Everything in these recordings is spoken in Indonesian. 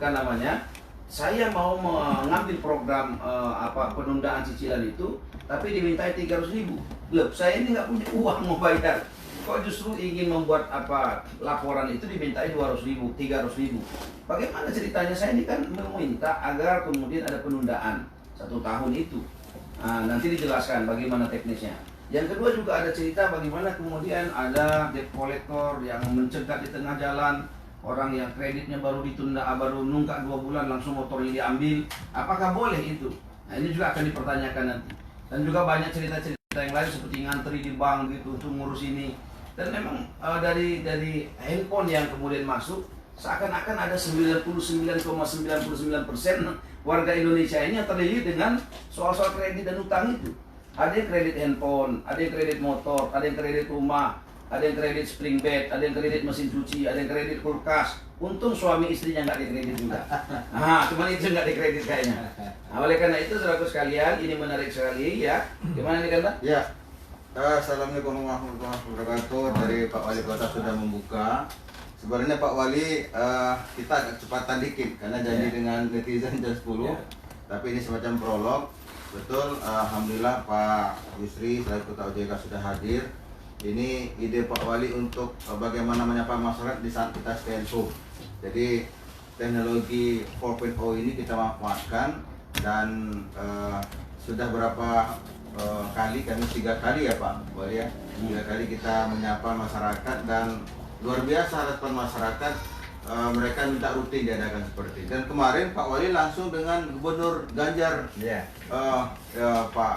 sebutkan namanya, saya mau mengambil program penundaan cicilan itu, tapi dimintai 300.000. Loh, saya ini nggak punya uang mau bayar. Kok justru ingin membuat laporan itu dimintai 200.000, 300.000. Bagaimana ceritanya? Saya ini kan meminta agar kemudian ada penundaan 1 tahun itu. Nah, nanti dijelaskan bagaimana teknisnya. Yang kedua juga ada cerita bagaimana kemudian ada debt collector yang mencegat di tengah jalan, orang yang kreditnya baru ditunda, baru nunggak 2 bulan langsung motornya diambil. Apakah boleh itu? Nah, ini juga akan dipertanyakan nanti. Dan juga banyak cerita-cerita yang lain seperti ngantri di bank gitu untuk ngurus ini. Dan memang dari handphone yang kemudian masuk, seakan-akan ada 99,99% warga Indonesia ini yang terlilit dengan soal-soal kredit dan utang itu. Ada yang kredit handphone, ada yang kredit motor, ada yang kredit rumah, ada yang kredit spring bed, ada yang kredit mesin cuci, ada yang kredit kulkas. Untung suami istrinya nggak dikredit juga. Nah, cuman itu nggak dikredit kayaknya. Nah, oleh karena itu, saudaraku sekalian, ini menarik sekali ya. Gimana nih Kanta? Ya. Assalamualaikum warahmatullahi wabarakatuh. Dari Pak Wali Kota sudah membuka. Sebenarnya Pak Wali, kita agak cepatan dikit karena janji dengan netizen jam 10. Tapi ini semacam prolog. Betul, alhamdulillah Pak Yusri selaku Ketua OJK sudah hadir. Ini ide Pak Wali untuk bagaimana menyapa masyarakat di saat kita stay at home. Jadi teknologi 4.0 ini kita manfaatkan dan sudah berapa kali, kami 3 kali ya Pak Wali ya, 3 kali kita menyapa masyarakat dan luar biasa respon masyarakat. Mereka minta rutin diadakan seperti itu. Dan kemarin Pak Wali langsung dengan Gubernur Ganjar, Pak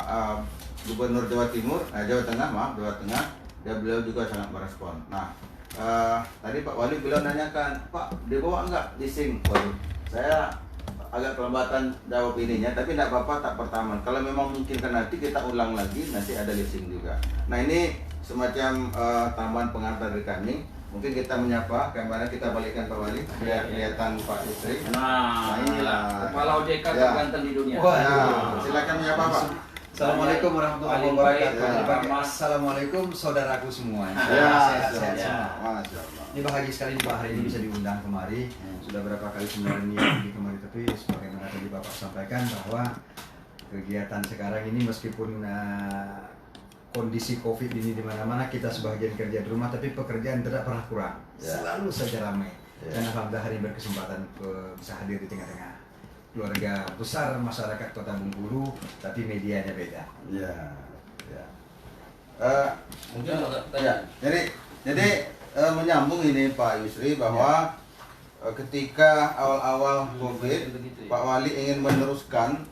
Gubernur Jawa Tengah, beliau juga sangat merespon. Nah, tadi Pak Wali beliau nanyakan, Pak dibawa nggak leasing? Waduh, saya agak kelembatan jawab ininya, tapi tidak apa-apa, tak pertama. Kalau memang mungkin kan nanti kita ulang lagi, nanti ada leasing juga. Nah ini semacam tambahan pengantar dari kami. Mungkin kita menyapa, kemarin kita balikkan Pak Wali, biar kelihatan Pak Yusri. Nah, inilah kepala OJK terganteng di dunia. Silakan menyapa Pak. Assalamualaikum warahmatullahi wabarakatuh. Assalamualum saudaraku semua. Sehat semua. Masya Allah. Ini bahagia sekali Pak hari ini bisa diundang kemari. Sudah berapa kali sebenarnya di kemari, tapi sebagaimana tadi Bapak sampaikan bahwa kegiatan sekarang ini meskipun kondisi COVID ini di mana-mana, kita sebagian kerja di rumah, tapi pekerjaan tidak pernah kurang. Selalu saja ramai. Dan alhamdulillah hari ini berkesempatan bisa hadir di tengah-tengah keluarga besar masyarakat Kota Bengkulu, tapi medianya beda. Mungkin jadi menyambung ini Pak Yusri bahwa ketika awal-awal COVID, Pak Wali ingin meneruskan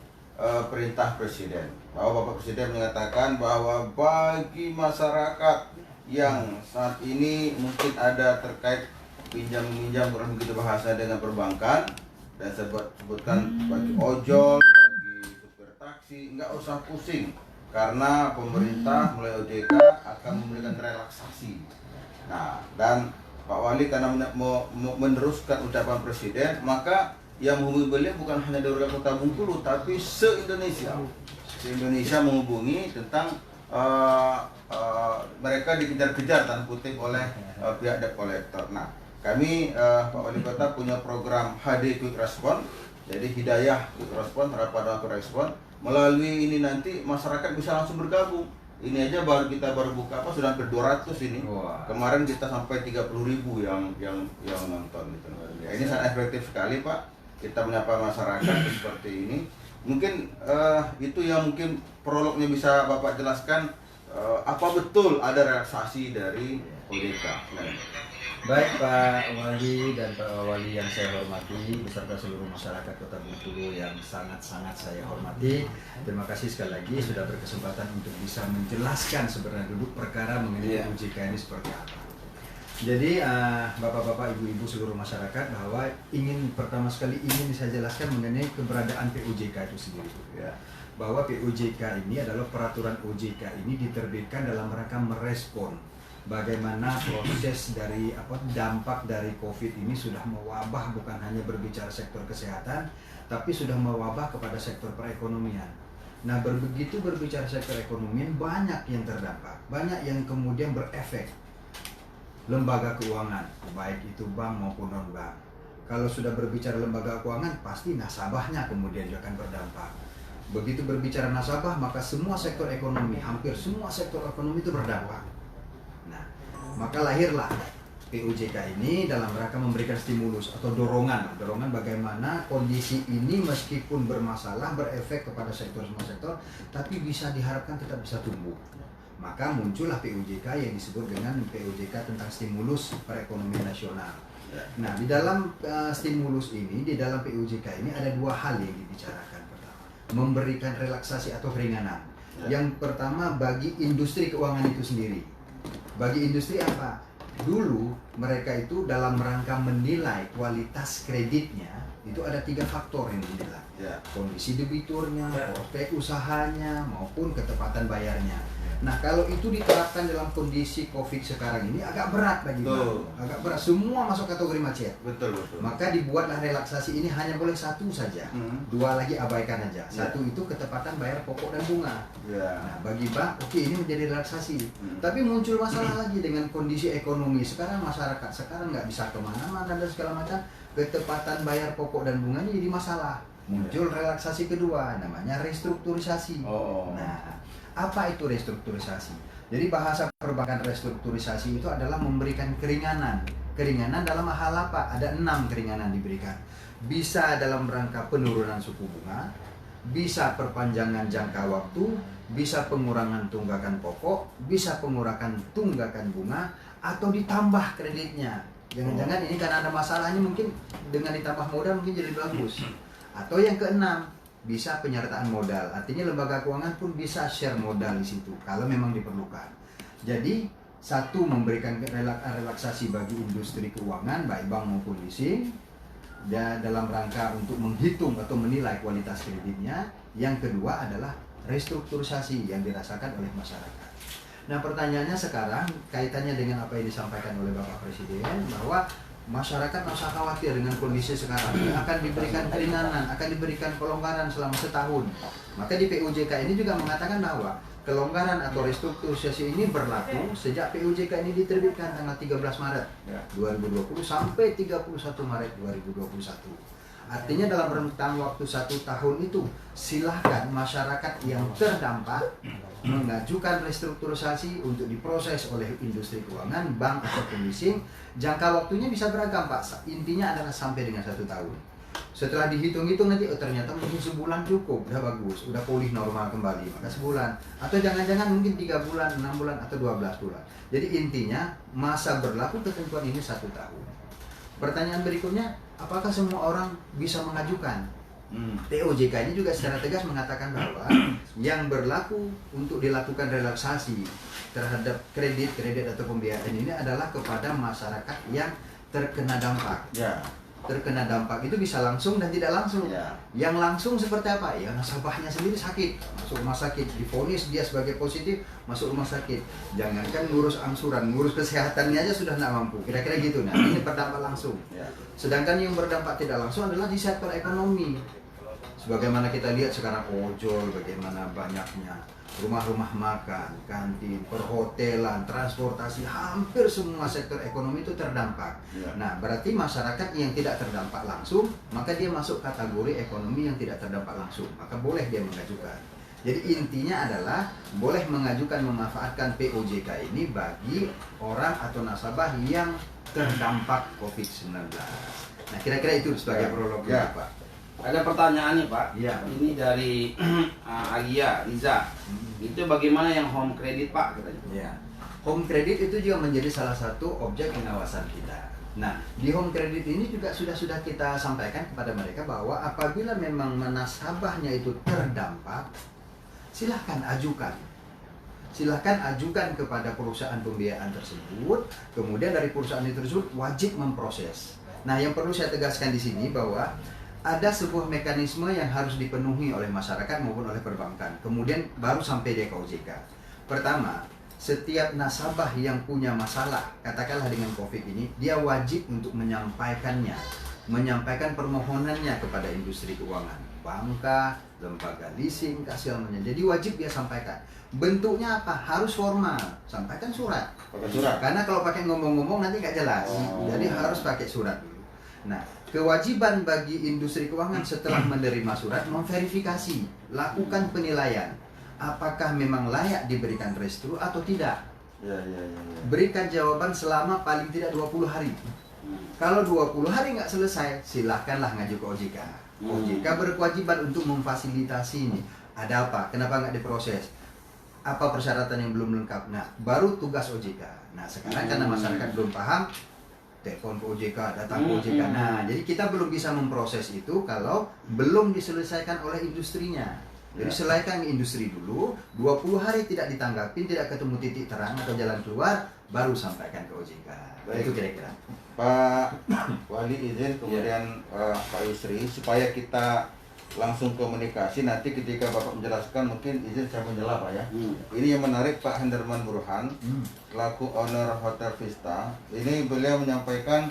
perintah Presiden, bahwa Bapak Presiden mengatakan bahwa bagi masyarakat yang saat ini mungkin ada terkait pinjam-minjam, kurang begitu bahasa dengan perbankan, dan sebutkan bagi ojol, bagi supir taksi, nggak usah pusing karena pemerintah mulai OJK akan memberikan relaksasi. Nah, dan Pak Wali karena mau meneruskan ucapan Presiden, maka yang menghubungi beliau bukan hanya dari Kota Bengkulu, tapi se-Indonesia. Se-Indonesia menghubungi tentang mereka dikejar-kejar tanda kutip oleh pihak debt collector. Nah, kami Pak Wali Kota punya program HD Quick Response, jadi Hidayah Quick Response, harapan Quick Response. Melalui ini nanti masyarakat bisa langsung bergabung. Ini aja kita baru buka sudah hampir 200 ini. Kemarin kita sampai 30.000 yang nonton gitu. Ya, ini sangat efektif sekali Pak. Kita menyapa masyarakat seperti ini. Mungkin itu yang mungkin prolognya bisa Bapak jelaskan, apa betul ada relaksasi dari OJK. Baik Pak Wali dan Pak Wali yang saya hormati, beserta seluruh masyarakat Kota Bengkulu yang sangat-sangat saya hormati. Terima kasih sekali lagi sudah berkesempatan untuk bisa menjelaskan sebenarnya duduk perkara mengenai OJK ini seperti apa. Jadi Bapak-bapak, Ibu-ibu seluruh masyarakat, bahwa pertama sekali ingin saya jelaskan mengenai keberadaan POJK itu sendiri. Bahwa POJK ini adalah peraturan OJK ini diterbitkan dalam rangka merespon bagaimana proses dari dampak dari COVID ini sudah mewabah, bukan hanya berbicara sektor kesehatan, tapi sudah mewabah kepada sektor perekonomian. Nah, begitu berbicara sektor ekonomi, banyak yang terdampak, banyak yang kemudian berefek. Lembaga keuangan, baik itu bank maupun non-bank, Kalau sudah berbicara lembaga keuangan, pasti nasabahnya kemudian juga akan berdampak. Begitu berbicara nasabah, maka semua sektor ekonomi, hampir semua sektor ekonomi itu berdampak. Nah, maka lahirlah PUJK ini dalam rangka memberikan stimulus atau dorongan bagaimana kondisi ini meskipun bermasalah, berefek kepada semua sektor, tapi bisa diharapkan tetap bisa tumbuh. Maka muncullah PUJK yang disebut dengan PUJK tentang stimulus perekonomian nasional. Nah, di dalam stimulus ini, di dalam PUJK ini ada dua hal yang dibicarakan. Pertama, memberikan relaksasi atau keringanan. Yang pertama bagi industri keuangan itu sendiri. Bagi industri apa? Dulu mereka itu dalam rangka menilai kualitas kreditnya itu ada 3 faktor yang dinilai. Kondisi debiturnya, prospek usahanya, maupun ketepatan bayarnya. Nah, kalau itu diterapkan dalam kondisi COVID sekarang ini agak berat bagi bank. Agak berat, semua masuk kategori macet. Betul. Maka dibuatlah relaksasi ini hanya boleh 1 saja. 2 lagi abaikan aja. 1 itu ketepatan bayar pokok dan bunga. Nah, bagi bank, oke, ini menjadi relaksasi. Tapi muncul masalah lagi dengan kondisi ekonomi. Sekarang masyarakat sekarang nggak bisa kemana-mana dan segala macam. Ketepatan bayar pokok dan bunganya jadi masalah. Muncul relaksasi kedua, namanya restrukturisasi. Nah, apa itu restrukturisasi? Jadi bahasa perbankan restrukturisasi itu adalah memberikan keringanan. Keringanan dalam hal apa? Ada 6 keringanan diberikan. Bisa dalam rangka penurunan suku bunga, bisa perpanjangan jangka waktu, bisa pengurangan tunggakan pokok, bisa pengurangan tunggakan bunga, atau ditambah kreditnya. Jangan-jangan ini karena ada masalahnya mungkin dengan ditambah modal mungkin jadi bagus. Atau yang keenam, bisa penyertaan modal. Artinya lembaga keuangan pun bisa share modal di situ kalau memang diperlukan. Jadi 1 memberikan relaksasi bagi industri keuangan baik bank maupun leasing dan dalam rangka untuk menghitung atau menilai kualitas kreditnya. Yang kedua adalah restrukturisasi yang dirasakan oleh masyarakat. Nah, pertanyaannya sekarang kaitannya dengan apa yang disampaikan oleh Bapak Presiden bahwa masyarakat tidak usah khawatir dengan kondisi sekarang. Akan diberikan keringanan, akan diberikan kelonggaran selama setahun. Maka di PUJK ini juga mengatakan bahwa kelonggaran atau restrukturisasi ini berlaku sejak PUJK ini diterbitkan tanggal 13 Maret 2020 sampai 31 Maret 2021. Artinya dalam rentang waktu 1 tahun itu silahkan masyarakat yang terdampak mengajukan restrukturisasi untuk diproses oleh industri keuangan, bank atau leasing. Jangka waktunya bisa beragam, Pak. Intinya adalah sampai dengan 1 tahun. Setelah dihitung-hitung nanti ternyata mungkin sebulan cukup, udah bagus, udah pulih normal kembali, maka sebulan. Atau jangan-jangan mungkin 3 bulan, 6 bulan, atau 12 bulan. Jadi intinya masa berlaku ketentuan ini 1 tahun. Pertanyaan berikutnya, apakah semua orang bisa mengajukan? PUJK ini juga secara tegas mengatakan bahwa yang berlaku untuk dilakukan relaksasi terhadap kredit atau pembiayaan ini adalah kepada masyarakat yang terkena dampak. Terkena dampak itu bisa langsung dan tidak langsung. Yang langsung seperti apa? Ya nasabahnya sendiri sakit, masuk rumah sakit, divonis dia sebagai positif, masuk rumah sakit. Jangankan ngurus angsuran, ngurus kesehatannya aja sudah tidak mampu. Kira-kira gitu. Nah, ini berdampak langsung. Sedangkan yang berdampak tidak langsung adalah di sektor ekonomi. Sebagaimana kita lihat sekarang ojol, bagaimana banyaknya rumah-rumah makan, kantin, perhotelan, transportasi, hampir semua sektor ekonomi itu terdampak. Nah, berarti masyarakat yang tidak terdampak langsung, maka dia masuk kategori ekonomi yang tidak terdampak langsung, maka boleh dia mengajukan. Jadi intinya adalah boleh mengajukan memanfaatkan PUJK ini bagi orang atau nasabah yang terdampak COVID-19. Nah, kira-kira itu sebagai prolog Pak. Ada pertanyaan nih Pak. Ini dari Agia Riza. Itu bagaimana yang home credit Pak katanya? Home credit itu juga menjadi salah satu objek pengawasan kita. Nah, di home credit ini juga sudah kita sampaikan kepada mereka bahwa apabila memang nasabahnya itu terdampak, silahkan ajukan. Silahkan ajukan kepada perusahaan pembiayaan tersebut. Kemudian dari perusahaan itu tersebut wajib memproses. Nah, yang perlu saya tegaskan di sini bahwa ada sebuah mekanisme yang harus dipenuhi oleh masyarakat maupun oleh perbankan. Kemudian baru sampai di OJK. Pertama, setiap nasabah yang punya masalah, katakanlah dengan COVID ini, dia wajib untuk menyampaikannya, menyampaikan permohonannya kepada industri keuangan, bank, lembaga leasing, namanya. Jadi wajib dia sampaikan. Bentuknya apa? Harus formal, sampaikan surat. Pakai surat. Karena kalau pakai ngomong-ngomong nanti nggak jelas. Jadi harus pakai surat dulu. Nah, kewajiban bagi industri keuangan setelah menerima surat memverifikasi, lakukan penilaian apakah memang layak diberikan restru atau tidak. Ya. Berikan jawaban selama paling tidak 20 hari. Kalau 20 hari nggak selesai, silahkanlah ngaju ke OJK. OJK berkewajiban untuk memfasilitasi ini. Ada apa? Kenapa nggak diproses? Apa persyaratan yang belum lengkap? Nah, baru tugas OJK. Nah, sekarang karena masyarakat belum paham, telepon ke OJK, datang ke OJK. Nah, jadi kita belum bisa memproses itu kalau belum diselesaikan oleh industrinya. Jadi selesaikan industri dulu, 20 hari tidak ditanggapin, tidak ketemu titik terang atau jalan keluar, baru sampaikan ke OJK. Baik. Itu kira-kira. Pak Wali izin kemudian Pak Yusri supaya kita langsung komunikasi nanti ketika Bapak menjelaskan mungkin izin saya menjawab Pak ya. Ini yang menarik Pak Henderman Burhan selaku owner Hotel Vista. Ini beliau menyampaikan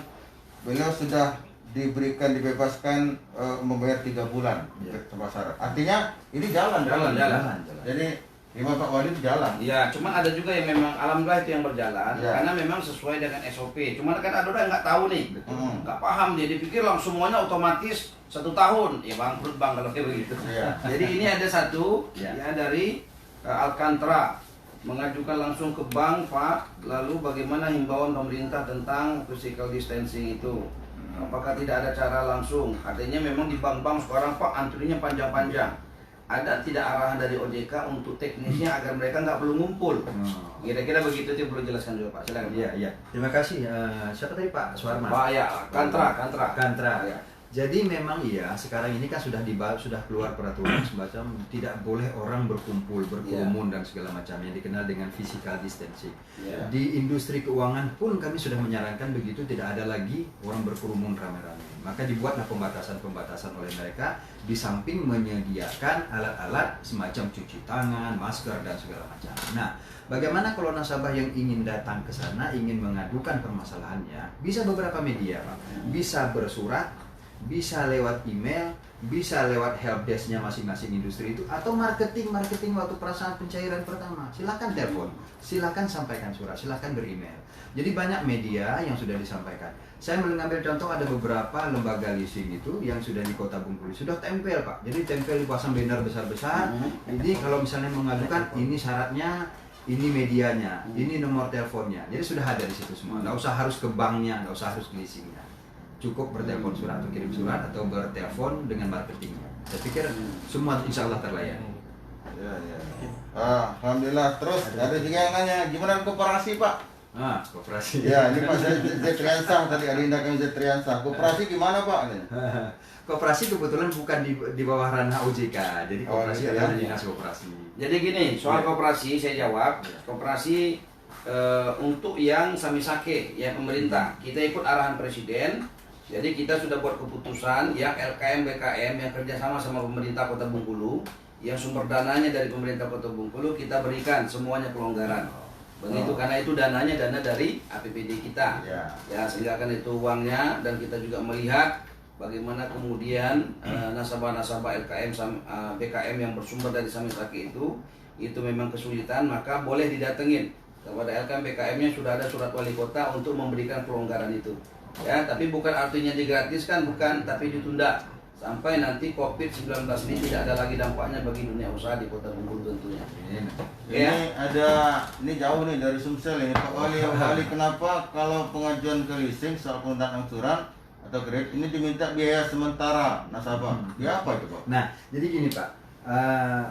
beliau sudah dibebaskan membayar 3 bulan tanpa syarat. Artinya ini jalan. Jadi lima Pak Wali itu jalan. Iya, cuman ada juga yang memang alhamdulillah itu yang berjalan karena memang sesuai dengan SOP. Cuman kan ada orang nggak tahu nih, nggak paham dia dipikir langsung semuanya otomatis 1 tahun. Ya bangkrut bang kalau kayak begitu. Jadi ini ada satu ya dari Alcantara mengajukan langsung ke bank Pak. Lalu bagaimana himbauan pemerintah tentang physical distancing itu? Apakah tidak ada cara langsung? Artinya memang di bank-bank sekarang Pak antrinya panjang-panjang. Ada tidak arahan dari OJK untuk teknisnya agar mereka nggak perlu ngumpul? Kira-kira begitu itu perlu jelaskan juga Pak. Silakan. Iya. Terima kasih. Siapa tadi Pak Suarman? Pak ya, Kantra. Ya. Jadi memang iya, sekarang ini kan sudah keluar peraturan semacam tidak boleh orang berkumpul, berkerumun dan segala macam yang dikenal dengan physical distancing. Di industri keuangan pun kami sudah menyarankan begitu, tidak ada lagi orang berkerumun ramai-ramai. Maka dibuatlah pembatasan-pembatasan oleh mereka di samping menyediakan alat-alat semacam cuci tangan, masker dan segala macam. Nah, bagaimana kalau nasabah yang ingin datang ke sana, ingin mengadukan permasalahannya, bisa beberapa media, Pak. Bisa bersurat, bisa lewat email, bisa lewat helpdesk-nya masing-masing industri itu, atau marketing waktu perasaan pencairan pertama. Silakan telepon, silakan sampaikan surat, silakan beremail. Jadi banyak media yang sudah disampaikan. Saya mengambil contoh ada beberapa lembaga leasing itu yang sudah di Kota Bengkulu sudah tempel Pak. Jadi tempel dipasang banner besar-besar. Jadi kalau misalnya mengadukan ini syaratnya, ini medianya, ini nomor teleponnya. Jadi sudah ada di situ semua. Nggak usah harus ke banknya, nggak usah harus ke leasingnya. Cukup bertelepon surat atau kirim surat atau bertelepon dengan marketingnya. Saya pikir semua insya Allah terlayani. Ya. Alhamdulillah. Terus ada juga yang nanya gimana koperasi Pak? Koperasi. Ya, ini Pak Zetriansah tadi Arinda kami Zetriansah. Koperasi gimana Pak? Koperasi kebetulan bukan di bawah ranah OJK, jadi koperasi adalah dinas koperasi. Jadi gini, soal koperasi saya jawab. Koperasi untuk yang Samisake, yang pemerintah, kita ikut arahan Presiden. Jadi kita sudah buat keputusan yang LKM BKM yang kerjasama sama pemerintah Kota Bengkulu, yang sumber dananya dari pemerintah Kota Bengkulu kita berikan semuanya pelonggaran. Begitu karena itu dananya dana dari APBD kita. Ya sehingga kan itu uangnya dan kita juga melihat bagaimana kemudian nasabah-nasabah LKM BKM yang bersumber dari Samisake itu memang kesulitan, maka boleh didatengin kepada LKM BKM-nya sudah ada surat wali kota untuk memberikan pelonggaran itu. Ya, tapi bukan artinya digratiskan, bukan, tapi ditunda sampai nanti COVID-19 ini tidak ada lagi dampaknya bagi dunia usaha di Kota Bengkulu tentunya. Ini ini jauh nih dari Sumsel ini Pak Wali. Kenapa kalau pengajuan ke leasing soal penundaan angsuran atau kredit ini diminta biaya sementara nasabah? Ya apa itu Pak? Nah, jadi gini Pak,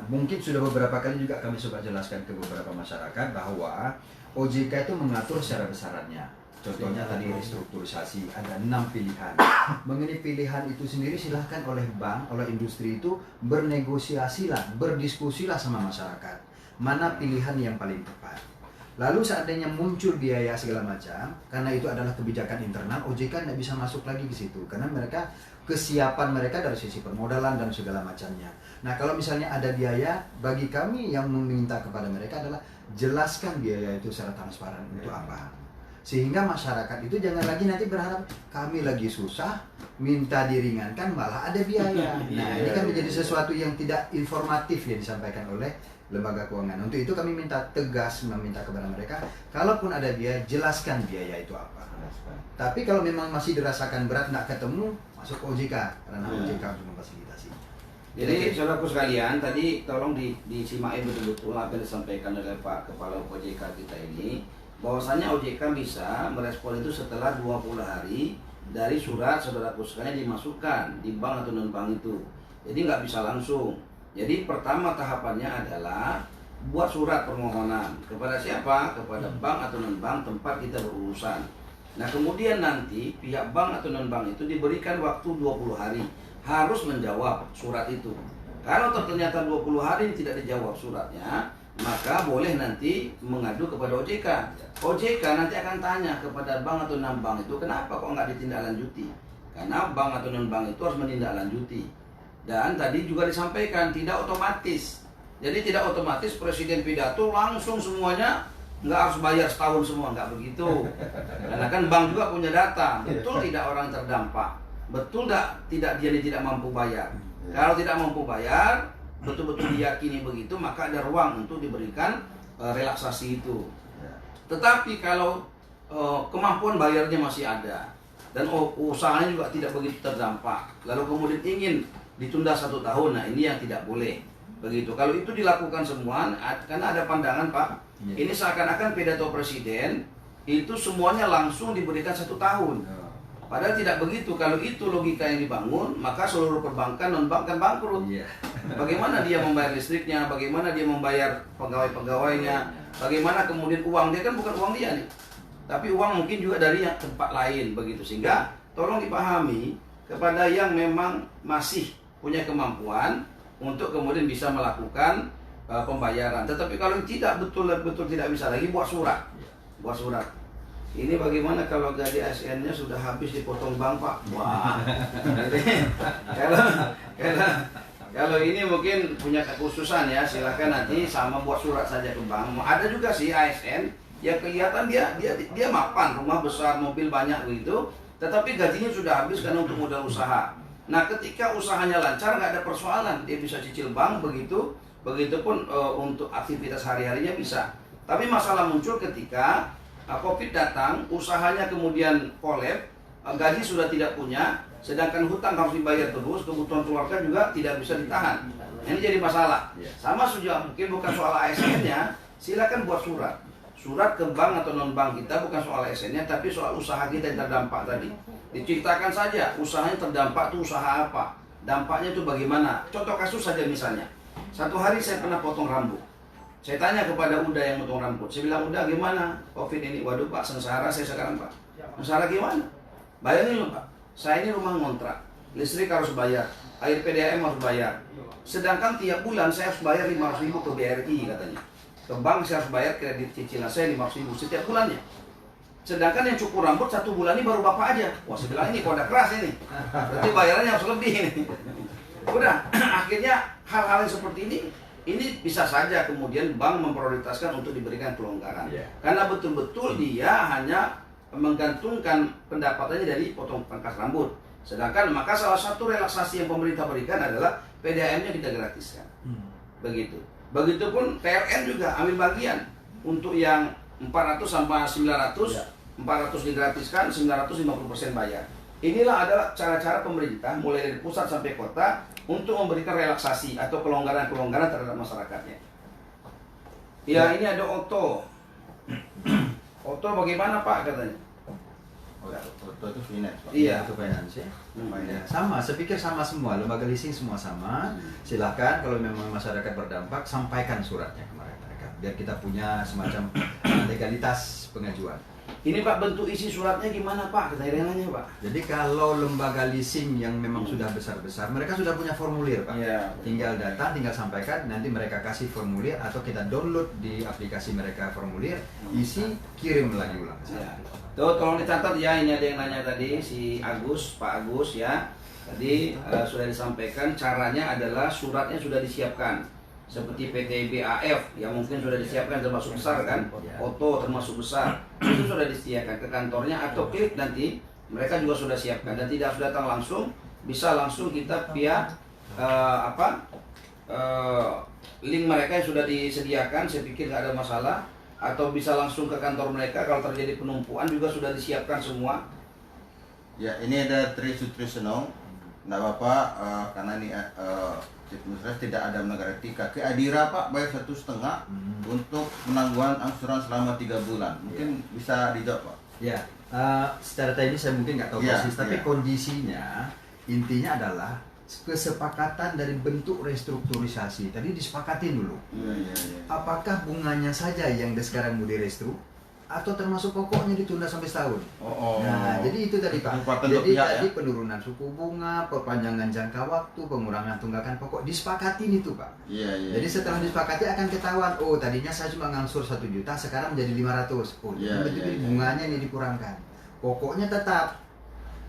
mungkin sudah beberapa kali juga kami coba jelaskan ke beberapa masyarakat bahwa OJK itu mengatur secara besarannya. Contohnya tadi restrukturisasi, ada 6 pilihan. Mengenai pilihan itu sendiri silahkan oleh bank, oleh industri itu berdiskusilah sama masyarakat. Mana pilihan yang paling tepat. Lalu seandainya muncul biaya segala macam, karena itu adalah kebijakan internal, OJK tidak bisa masuk lagi ke situ. Karena kesiapan mereka dari sisi permodalan dan segala macamnya. Nah kalau misalnya ada biaya, bagi kami yang meminta kepada mereka adalah jelaskan biaya itu secara transparan untuk apa. Sehingga masyarakat itu jangan lagi nanti berharap kami lagi susah, minta diringankan malah ada biaya. Nah, ini kan menjadi sesuatu yang tidak informatif yang disampaikan oleh lembaga keuangan. Untuk itu kami minta tegas meminta kepada mereka, kalaupun ada biaya, jelaskan biaya itu apa. Tapi kalau memang masih dirasakan berat, nggak ketemu, masuk ke OJK, karena OJK untuk memfasilitasi. Jadi saudaraku sekalian, tadi tolong disimak betul-betul apa yang disampaikan oleh Pak Kepala OJK kita ini, bahwasanya OJK bisa merespon itu setelah 20 hari dari surat saudaraku sekalian dimasukkan di bank atau non-bank itu. Jadi nggak bisa langsung. Jadi pertama tahapannya adalah buat surat permohonan kepada siapa? Kepada bank atau non-bank tempat kita berurusan. Nah kemudian nanti pihak bank atau non-bank itu diberikan waktu 20 hari harus menjawab surat itu. Kalau ternyata 20 hari tidak dijawab suratnya, maka boleh nanti mengadu kepada OJK. OJK nanti akan tanya kepada bank atau non-bank itu kenapa kok nggak ditindaklanjuti. Karena bank atau non-bank itu harus menindaklanjuti. Dan tadi juga disampaikan tidak otomatis. Jadi tidak otomatis presiden pidato langsung semuanya nggak harus bayar setahun semua, nggak begitu. Karena kan bank juga punya data, betul tidak orang terdampak, betul tidak dia tidak mampu bayar. Kalau tidak mampu bayar, betul-betul diyakini begitu, maka ada ruang untuk diberikan relaksasi itu. Tetapi kalau kemampuan bayarnya masih ada dan usahanya juga tidak begitu terdampak, lalu kemudian ingin ditunda 1 tahun, nah ini yang tidak boleh. Begitu. Kalau itu dilakukan semua, karena ada pandangan Pak, ini seakan-akan pidato presiden itu semuanya langsung diberikan 1 tahun. Padahal tidak begitu. Kalau itu logika yang dibangun, maka seluruh perbankan non-bank kan bangkrut. Bagaimana dia membayar listriknya, bagaimana dia membayar pegawai-pegawainya, bagaimana kemudian uang dia kan bukan uang dia nih, tapi uang mungkin juga dari yang tempat lain begitu. Sehingga tolong dipahami kepada yang memang masih punya kemampuan untuk kemudian bisa melakukan pembayaran. Tetapi kalau tidak betul-betul tidak bisa lagi, buat surat. Buat surat. Ini bagaimana kalau gaji ASN-nya sudah habis dipotong bank, Pak? Wah. kalau ini mungkin punya kekhususan ya, silakan nanti sama buat surat saja ke bank. Ada juga sih ASN yang kelihatan dia mapan, rumah besar, mobil banyak begitu, tetapi gajinya sudah habis karena untuk modal usaha. Nah, ketika usahanya lancar, nggak ada persoalan, dia bisa cicil bank begitu, begitupun untuk aktivitas hari-harinya bisa. Tapi masalah muncul ketika COVID datang, usahanya kemudian kolab, gaji sudah tidak punya, sedangkan hutang harus dibayar terus, kebutuhan keluarga juga tidak bisa ditahan. Ini jadi masalah. Sama saja, mungkin bukan soal ASN-nya, silakan buat surat. Surat ke bank atau non-bank kita bukan soal ASN-nya, tapi soal usaha kita yang terdampak tadi. Diceritakan saja usahanya terdampak itu usaha apa, dampaknya itu bagaimana. Contoh kasus saja misalnya, 1 hari saya pernah potong rambut. Saya tanya kepada Uda yang potong rambut, saya bilang, Uda gimana COVID ini? Waduh Pak, sengsara saya sekarang Pak. Sengsara gimana? Bayangin loh Pak, saya ini rumah ngontrak, listrik harus bayar, air PDAM harus bayar. Sedangkan tiap bulan saya harus bayar 500.000 ke BRI katanya. Ke bank saya harus bayar kredit cicilan saya 500.000 setiap bulannya. Sedangkan yang cukur rambut 1 bulan ini baru bapak aja. Wah, saya bilang ini kode keras ini. Berarti bayarannya harus lebih ini. Udah, akhirnya hal-hal yang seperti ini bisa saja kemudian bank memprioritaskan untuk diberikan kelonggaran. Karena betul-betul dia hanya menggantungkan pendapatannya dari potong pangkas rambut. Sedangkan maka salah satu relaksasi yang pemerintah berikan adalah PDAM-nya kita gratiskan. Begitu. Begitupun PLN juga ambil bagian untuk yang 400 sampai 900, 400 digratiskan, 950% bayar. Inilah adalah cara-cara pemerintah mulai dari pusat sampai kota untuk memberikan relaksasi atau kelonggaran-kelonggaran terhadap masyarakatnya. Ya, ini ada Oto. Oto bagaimana Pak katanya? Oto itu finance Pak. Iya, itu finance ya. Sama, saya pikir sama semua, lembaga leasing semua sama. Silahkan kalau memang masyarakat berdampak, sampaikan suratnya ke mereka, biar kita punya semacam legalitas pengajuan. Ini Pak, bentuk isi suratnya gimana Pak? Kedaerahannya Pak? Jadi kalau lembaga leasing yang memang sudah besar-besar, mereka sudah punya formulir Pak. Tinggal datang, tinggal sampaikan, nanti mereka kasih formulir atau kita download di aplikasi mereka formulir, isi, kirim lagi ulang ke sana. Tuh, tolong dicatat ya, ini ada yang nanya tadi, si Agus, Pak Agus ya. Tadi sudah disampaikan, caranya adalah suratnya sudah disiapkan. seperti PT BAF yang mungkin sudah disiapkan termasuk besar kan, Ya. Oto termasuk besar, itu sudah disediakan ke kantornya atau klik nanti mereka juga sudah siapkan dan tidak harus datang langsung, bisa langsung kita via link mereka yang sudah disediakan, saya pikir nggak ada masalah, atau bisa langsung ke kantor mereka kalau terjadi penumpuan juga sudah disiapkan semua. Ya, ini ada Trisutrisno. Nggak apa-apa, karena ini tidak ada melanggar etika. Ke Adira Pak bayar 1,5 untuk penangguhan angsuran selama 3 bulan. Mungkin bisa dijawab Pak. Ya, secara teknis saya mungkin nggak tahu Ya, persis, tapi ya. kondisinya intinya adalah kesepakatan dari bentuk restrukturisasi. Tadi disepakatin dulu. Iya. Apakah bunganya saja yang sekarang mau direstru atau termasuk pokoknya ditunda sampai setahun? Oh. Nah, jadi itu tadi Pak. Kesepakatan dua Jadi pihak, tadi ya? penurunan suku bunga, perpanjangan jangka waktu, pengurangan tunggakan pokok disepakatin itu Pak. Iya. Jadi setelah disepakati akan ketahuan, oh tadinya saya cuma ngangsur 1 juta, sekarang menjadi 500. Oh, Iya, betul iya. bunganya ini dikurangkan. Pokoknya tetap.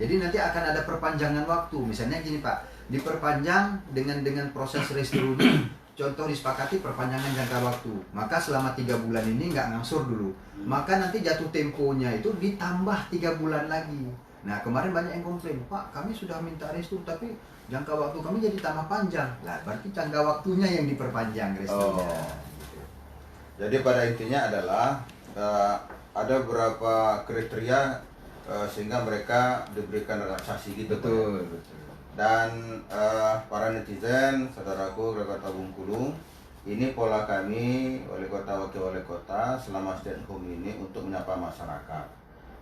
Jadi nanti akan ada perpanjangan waktu. Misalnya gini Pak, diperpanjang dengan proses restru ini. Contoh disepakati perpanjangan jangka waktu. Maka selama 3 bulan ini nggak ngangsur dulu. Maka nanti jatuh temponya itu ditambah 3 bulan lagi. Nah kemarin banyak yang komplain, Pak kami sudah minta restru tapi jangka waktu kami jadi tambah panjang. Lah berarti jangka waktunya yang diperpanjang restrunya. Jadi pada intinya adalah ada beberapa kriteria sehingga mereka diberikan relaksasi gitu. Pak. Betul. Dan para netizen, saudaraku dari Kota Bengkulu, ini pola kami wali kota wakil wali kota selama stay at home ini untuk menyapa masyarakat.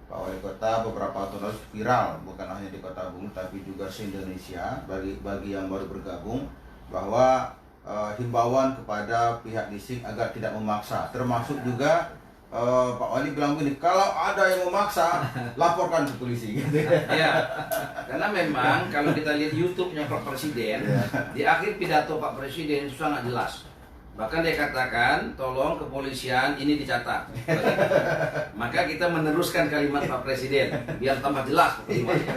Pak Wali Kota beberapa tahun lalu viral bukan hanya di Kota Bengkulu tapi juga se-Indonesia bagi yang baru bergabung bahwa himbauan kepada pihak leasing agar tidak memaksa, termasuk juga Pak Wali bilang begini, kalau ada yang memaksa laporkan ke polisi gitu. Ya, karena memang kalau kita lihat YouTube-nya Pak Presiden, di akhir pidato Pak Presiden itu sangat jelas. Bahkan dia katakan, tolong kepolisian ini dicatat. Maka kita meneruskan kalimat Pak Presiden, biar tambah jelas kalimatnya.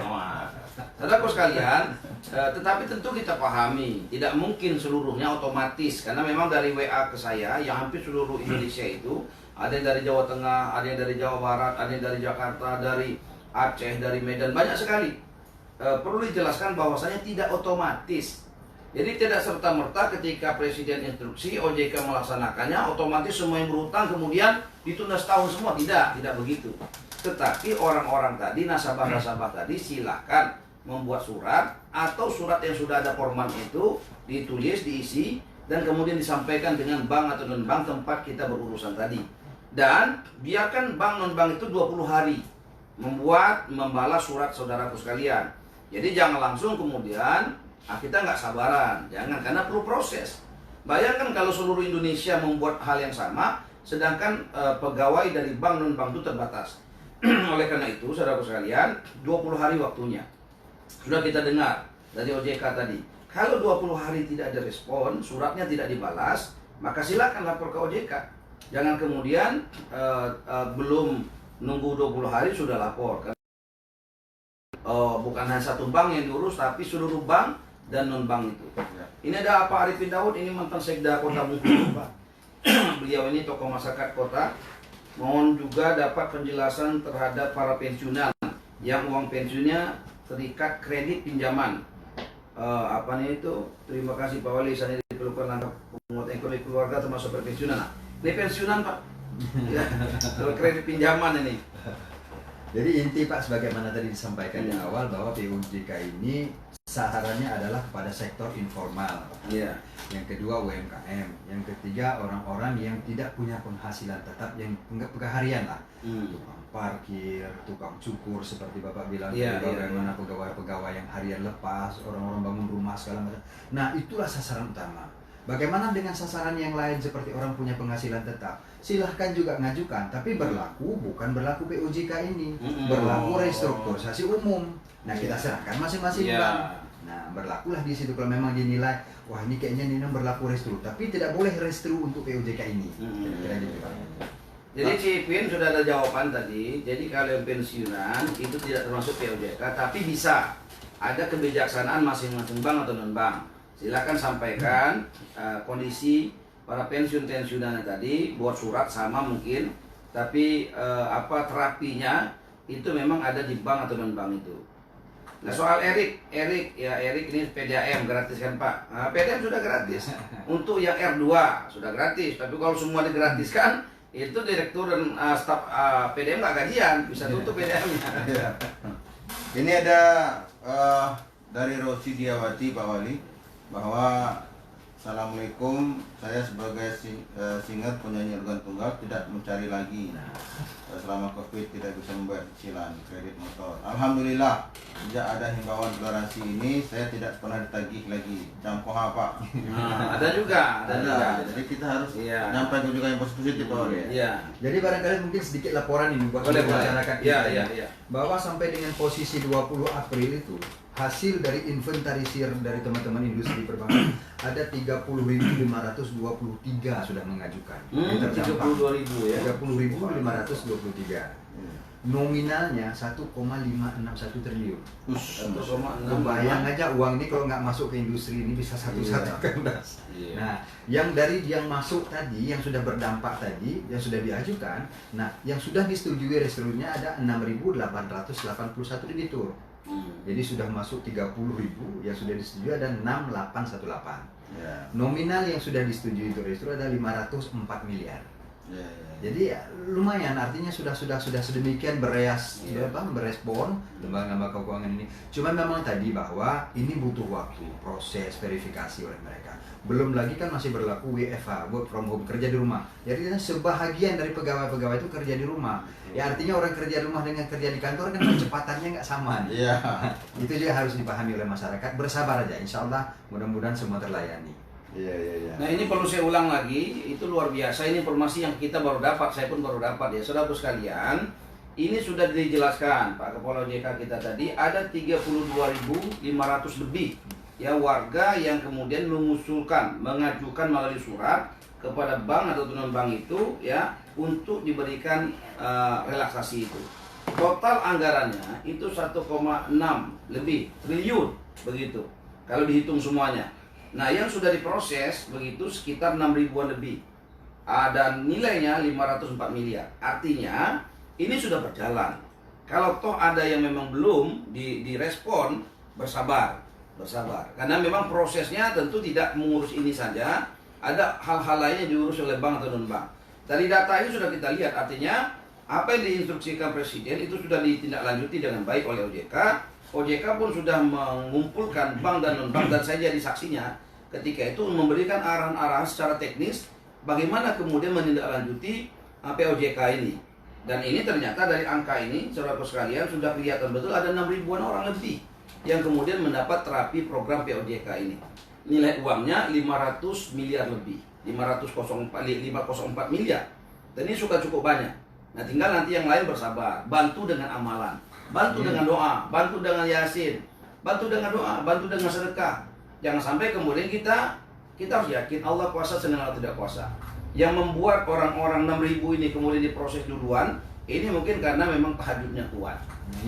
Saudaraku sekalian, tetapi tentu kita pahami, tidak mungkin seluruhnya otomatis. Karena memang dari WA ke saya, yang hampir seluruh Indonesia itu, ada yang dari Jawa Tengah, ada yang dari Jawa Barat, ada yang dari Jakarta, dari Aceh, dari Medan, banyak sekali. Perlu dijelaskan bahwasanya tidak otomatis. Jadi tidak serta-merta ketika Presiden instruksi OJK melaksanakannya, otomatis semua yang berhutang kemudian ditunda setahun semua. Tidak begitu. Tetapi orang-orang tadi, nasabah-nasabah tadi silahkan membuat surat atau surat yang sudah ada format itu ditulis, diisi, dan kemudian disampaikan dengan bank atau non-bank tempat kita berurusan tadi. Dan biarkan bank non-bank itu 20 hari membalas surat saudaraku sekalian. Jadi jangan langsung kemudian kita nggak sabaran, jangan, karena perlu proses. Bayangkan kalau seluruh Indonesia membuat hal yang sama, sedangkan pegawai dari bank non-bank itu terbatas. Oleh karena itu, saudaraku sekalian, 20 hari waktunya. Sudah kita dengar dari OJK tadi. Kalau 20 hari tidak ada respon, suratnya tidak dibalas, maka silakan lapor ke OJK. Jangan kemudian belum nunggu 20 hari sudah lapor. Bukan hanya satu bank yang diurus, tapi seluruh bank dan non-bank itu. Ini ada Pak Arifin Daud, ini mantan Sekda Kota Bengkulu, Pak. Beliau ini tokoh masyarakat kota. Mohon juga dapat penjelasan terhadap para pensiunan yang uang pensiunnya terikat kredit pinjaman. Terima kasih Pak Wali, saya diperlukan langkah penguatan ekonomi keluarga termasuk perpensiunan. Nah, ini pensiunan Pak. Ya, kalau kredit pinjaman ini. Jadi inti Pak, sebagaimana tadi disampaikan di awal bahwa PUJK ini sasarannya adalah kepada sektor informal. Iya. Yang kedua UMKM, yang ketiga orang-orang yang tidak punya penghasilan tetap, yang enggak harian lah. Tukang parkir, tukang cukur seperti Bapak bilang, bagaimana pegawai-pegawai yang harian lepas, orang-orang bangun rumah segala macam. Nah, itulah sasaran utama. Bagaimana dengan sasaran yang lain seperti orang punya penghasilan tetap? Silahkan juga ngajukan, tapi bukan berlaku PUJK ini, berlaku restrukturisasi umum. Nah, kita serahkan masing-masing bank. Nah, berlakulah di situ kalau memang dinilai, wah ini kayaknya ini berlaku restru, tapi tidak boleh restru untuk PUJK ini. Kira-kira gitu Pak. Jadi Cipin sudah ada jawaban tadi. Jadi kalau yang pensiunan itu tidak termasuk PUJK, tapi bisa ada kebijaksanaan masing-masing bank atau non-bank. Silakan sampaikan kondisi para pensiunan tadi, buat surat sama mungkin, tapi terapinya itu memang ada di bank atau non bank itu. Nah soal Erik ini PDAM gratis kan Pak? Nah, PDAM sudah gratis. Untuk yang R2 sudah gratis. Tapi kalau semua digratiskan, itu direktur dan staf PDAM nggak gajian, bisa tutup PDAM-nya. Ini ada dari Rosi Diawati Pak Wali, bahwa Assalamualaikum, saya sebagai singer penyanyi organ tunggal tidak mencari lagi. Selama Covid tidak bisa membayar cicilan kredit motor. Alhamdulillah, sejak ada himbauan toleransi ini saya tidak pernah ditagih lagi. Campuh apa? Nah, ada juga. Jadi kita harus nyampaikan juga yang positif Pak Wali. Iya. Jadi barangkali mungkin sedikit laporan ini buat masyarakat kita Iya. bahwa sampai dengan posisi 20 April itu hasil dari inventarisir dari teman-teman industri perbankan ada 30.523 sudah mengajukan. 32.000 ya. 30.523. Nominalnya 1,561 triliun. 1,6. Bayang aja uang ini kalau nggak masuk ke industri ini bisa satu-satu kandas. Nah, yang masuk tadi, yang sudah berdampak tadi, yang sudah diajukan, nah yang sudah disetujui restrukturnya ada 6.881 debitur. Jadi sudah masuk 30.000, yang sudah disetujui ada 6.818. Nominal yang sudah disetujui itu restruktur ada 504 miliar. Jadi lumayan, artinya sudah sedemikian berespon lembaga keuangan ini. Cuma memang tadi bahwa ini butuh waktu proses verifikasi oleh mereka. Belum lagi kan masih berlaku WFH, work from home, kerja di rumah. Jadi sebahagian dari pegawai-pegawai itu kerja di rumah. Ya artinya orang kerja di rumah dengan kerja di kantor kan kecepatannya nggak sama. Iya. Itu juga harus dipahami oleh masyarakat. Bersabar aja, insya Allah mudah-mudahan semua terlayani. Iya. Nah ini perlu saya ulang lagi, itu luar biasa, ini informasi yang kita baru dapat, saya pun baru dapat ya. Saudara sekalian, ini sudah dijelaskan Pak Kepala OJK kita tadi, ada 32.500 lebih ya warga yang kemudian mengajukan melalui surat kepada bank atau non bank itu ya untuk diberikan relaksasi itu. Total anggarannya itu 1,6 lebih triliun begitu kalau dihitung semuanya. Nah, yang sudah diproses begitu sekitar 6.000-an lebih. Dan nilainya 504 miliar. Artinya, ini sudah berjalan. Kalau toh ada yang memang belum direspon, bersabar. Karena memang prosesnya tentu tidak mengurus ini saja. Ada hal-hal lain yang diurus oleh bank atau non-bank. Dari data ini sudah kita lihat, artinya apa yang diinstruksikan Presiden itu sudah ditindaklanjuti dengan baik oleh OJK. OJK pun sudah mengumpulkan bank dan non-bank, dan saya jadi saksinya ketika itu memberikan arahan-arahan secara teknis bagaimana kemudian menindaklanjuti POJK ini. Dan ini ternyata dari angka ini, saudara sekalian, sudah kelihatan betul ada 6.000-an orang lebih yang kemudian mendapat terapi program POJK ini. Nilai uangnya 500 miliar lebih, 504 miliar. Dan ini sudah cukup banyak. Nah tinggal nanti yang lain bersabar, bantu dengan amalan, bantu dengan doa, bantu dengan yasin, bantu dengan doa, bantu dengan sedekah. Jangan sampai kemudian kita harus yakin Allah kuasa sedang Allah tidak kuasa. Yang membuat orang-orang 6.000 ini kemudian diproses duluan, ini mungkin karena memang tahajudnya kuat,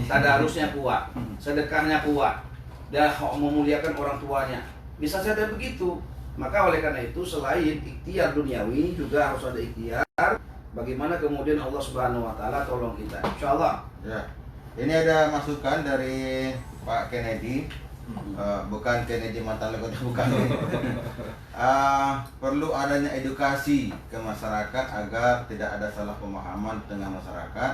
tadarusnya kuat, sedekahnya kuat, dan memuliakan orang tuanya. Bisa saja begitu. Maka oleh karena itu selain ikhtiar duniawi juga harus ada ikhtiar bagaimana kemudian Allah Subhanahu wa taala tolong kita. Insyaallah. Ya. Ini ada masukan dari Pak Kennedy. Bukan Kennedy mantan wali kota, bukan. Perlu adanya edukasi ke masyarakat agar tidak ada salah pemahaman tengah masyarakat,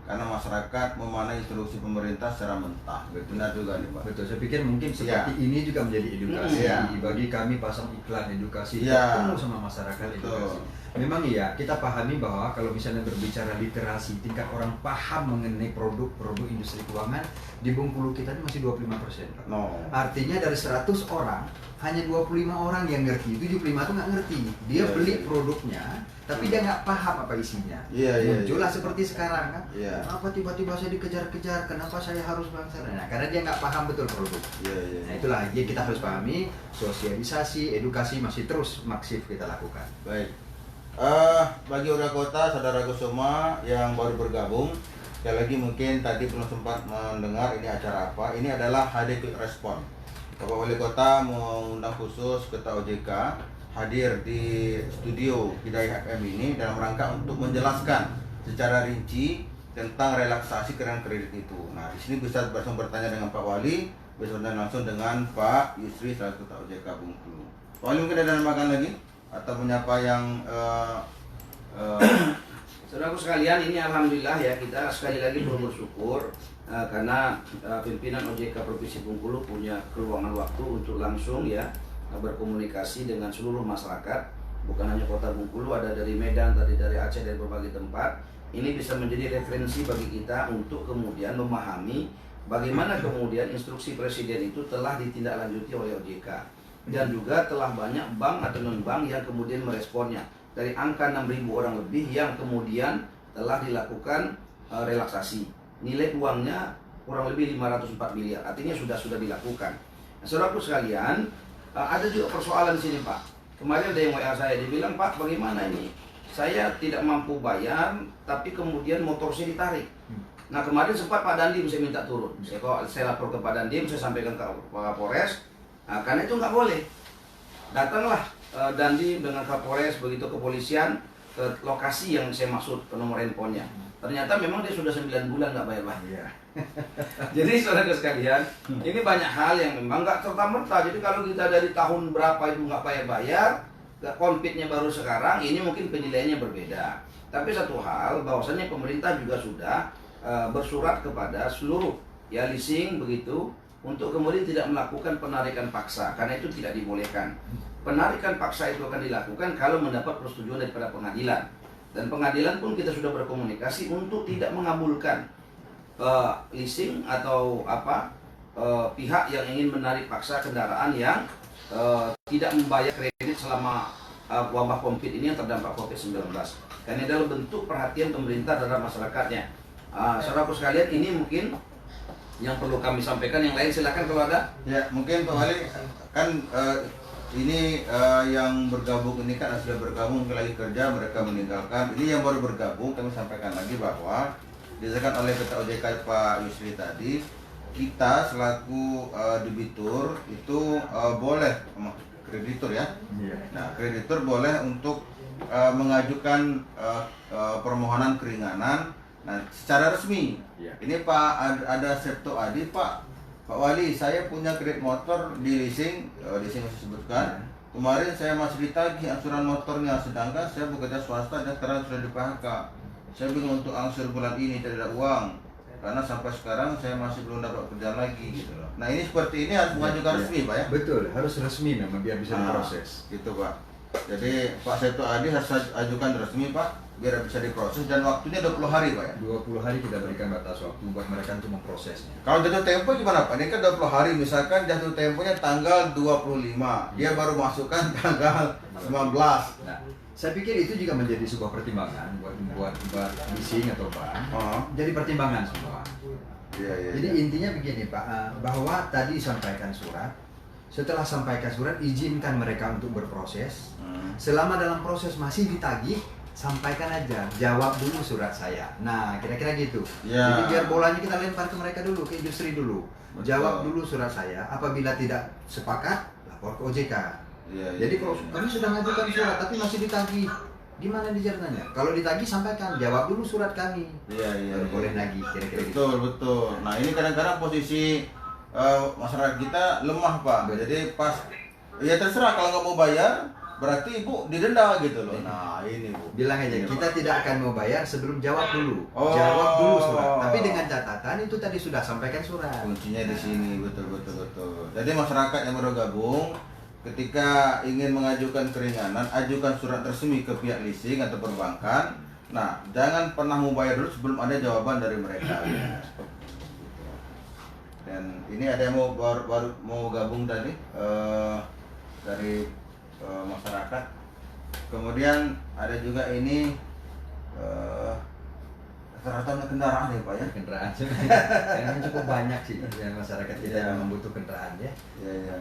karena masyarakat memanai instruksi pemerintah secara mentah. Benar juga nih Pak. Betul, saya pikir mungkin seperti ini juga menjadi edukasi bagi kami, pasang iklan edukasi ketemu sama masyarakat. Edukasi. Memang iya, kita pahami bahwa kalau misalnya berbicara literasi, tingkat orang paham mengenai produk industri keuangan di Bengkulu kita ini masih 25%. Pak. Artinya dari 100 orang, hanya 25 orang yang ngerti, 75 itu nggak ngerti. Dia beli produknya, tapi dia nggak paham apa isinya. Muncullah seperti sekarang kan. Kenapa tiba-tiba saya dikejar-kejar, kenapa saya harus bangsa? Nah, karena dia nggak paham betul produk. Nah itulah yang kita harus pahami, sosialisasi, edukasi masih terus masif kita lakukan. Baik. Bagi warga kota, saudaraku semua yang baru bergabung, sekali lagi mungkin tadi belum sempat mendengar ini acara apa. Ini adalah HD Quick Response. Bapak Wali Kota mengundang khusus Ketua OJK hadir di studio Hidayah FM ini dalam rangka untuk menjelaskan secara rinci tentang relaksasi kredit itu. Nah, di sini bisa langsung bertanya dengan Pak Wali, bisa bertanya langsung dengan Pak Yusri selaku Ketua OJK Bengkulu. Pak Wali mungkin ada nambahkan lagi atau menyapa yang Saudaraku sekalian, ini alhamdulillah ya, kita sekali lagi perlu bersyukur karena pimpinan OJK Provinsi Bengkulu punya keluangan waktu untuk langsung ya berkomunikasi dengan seluruh masyarakat, bukan hanya Kota Bengkulu, ada dari Medan, tadi dari Aceh, dari berbagai tempat. Ini bisa menjadi referensi bagi kita untuk kemudian memahami bagaimana kemudian instruksi Presiden itu telah ditindaklanjuti oleh OJK, dan juga telah banyak bank atau non-bank yang kemudian meresponnya. Dari angka 6.000 orang lebih yang kemudian telah dilakukan relaksasi. Nilai uangnya kurang lebih 504 miliar, artinya sudah dilakukan. Nah, saudaraku sekalian, ada juga persoalan di sini, Pak. Kemarin ada yang WA saya, dibilang, Pak, bagaimana ini? Saya tidak mampu bayar, tapi kemudian motor saya ditarik. Nah, kemarin sempat Pak Dandim saya minta turun. Saya lapor ke Pak Dandim, saya sampaikan ke Kapolres, karena itu nggak boleh. Datanglah Dandim dengan Kapolres, begitu kepolisian, ke lokasi yang saya maksud, ke nomor handphonenya. Ternyata memang dia sudah 9 bulan nggak bayar. Jadi saudara sekalian, ini banyak hal yang memang nggak serta-merta. Jadi kalau kita dari tahun berapa itu nggak bayar, konfitnya baru sekarang, ini mungkin penilaiannya berbeda. Tapi satu hal, bahwasannya pemerintah juga sudah bersurat kepada seluruh ya leasing begitu, untuk kemudian tidak melakukan penarikan paksa, karena itu tidak dibolehkan. Penarikan paksa itu akan dilakukan kalau mendapat persetujuan daripada pengadilan. Dan pengadilan pun kita sudah berkomunikasi untuk tidak mengabulkan leasing atau pihak yang ingin menarik paksa kendaraan yang tidak membayar kredit selama wabah COVID ini yang terdampak COVID-19. Karena dalam bentuk perhatian pemerintah terhadap masyarakatnya. Saudaraku sekalian, ini mungkin yang perlu kami sampaikan. Yang lain silakan kalau ada. Ya, mungkin Pak Wali kan ini yang bergabung ini kan sudah bergabung lagi kerja, mereka meninggalkan. Ini yang baru bergabung, kami sampaikan lagi bahwa disahkan oleh Ketua OJK Pak Yusri tadi, kita selaku debitur itu boleh, kreditur ya. Nah, kreditur boleh untuk mengajukan permohonan keringanan. Nah, secara resmi. Ini Pak ada Septo Adi, Pak Wali, saya punya kredit motor di leasing, di sini masih sebutkan. Kemarin saya masih ditagih angsuran motornya, sedangkan saya bekerja swasta dan sekarang sudah di PHK. Saya bingung untuk angsur bulan ini, tidak ada uang. Karena sampai sekarang saya masih belum dapat kerjaan lagi gitu loh. Nah, ini seperti ini harus mengajukan resmi, Pak ya? Betul, harus resmi memang biar bisa diproses. Gitu, Pak. Jadi Pak Septo Adi harus ajukan resmi, Pak, biar bisa diproses, dan waktunya 20 hari, Pak ya? 20 hari kita berikan batas waktu buat mereka untuk memprosesnya. Kalau jatuh tempo gimana, Pak? Ini kan 20 hari, misalkan jatuh temponya tanggal 25, dia baru masukkan tanggal 19. Nah, saya pikir itu juga menjadi sebuah pertimbangan buat leasing atau bank. Jadi pertimbangan semua. Jadi intinya begini, Pak, bahwa tadi sampaikan surat. Setelah sampaikan surat, izinkan mereka untuk berproses. Selama dalam proses masih ditagih, sampaikan aja, jawab dulu surat saya. Nah, kira-kira gitu. Jadi biar bolanya kita lempar ke mereka dulu, ke industri dulu. Betul. Jawab dulu surat saya. Apabila tidak sepakat, lapor ke OJK. Jadi kalau kami sudah mengajukan surat tapi masih ditagih, gimana dijalannya? Kalau ditagih sampaikan, jawab dulu surat kami. Baru boleh nagih, kira-kira gitu. Betul. Nah, ini kadang-kadang posisi masyarakat kita lemah, Pak. Jadi pas ya terserah, kalau nggak mau bayar berarti Ibu didenda gitu loh. Nah, ini Bu. Bilang aja kita tidak akan mau bayar sebelum jawab dulu. Jawab dulu surat. Tapi dengan catatan itu tadi sudah sampaikan surat. Kuncinya di sini, betul. Jadi masyarakat yang baru gabung, ketika ingin mengajukan keringanan, ajukan surat resmi ke pihak leasing atau perbankan. Nah, jangan pernah mau bayar dulu sebelum ada jawaban dari mereka. Dan ini ada yang baru mau gabung tadi dari masyarakat. Kemudian ada juga ini rata-rata kendaraan ya, Pak ya. Kendaraan memang cukup banyak sih yang masyarakat kita yang membutuhkan kendaraan ya. Iya.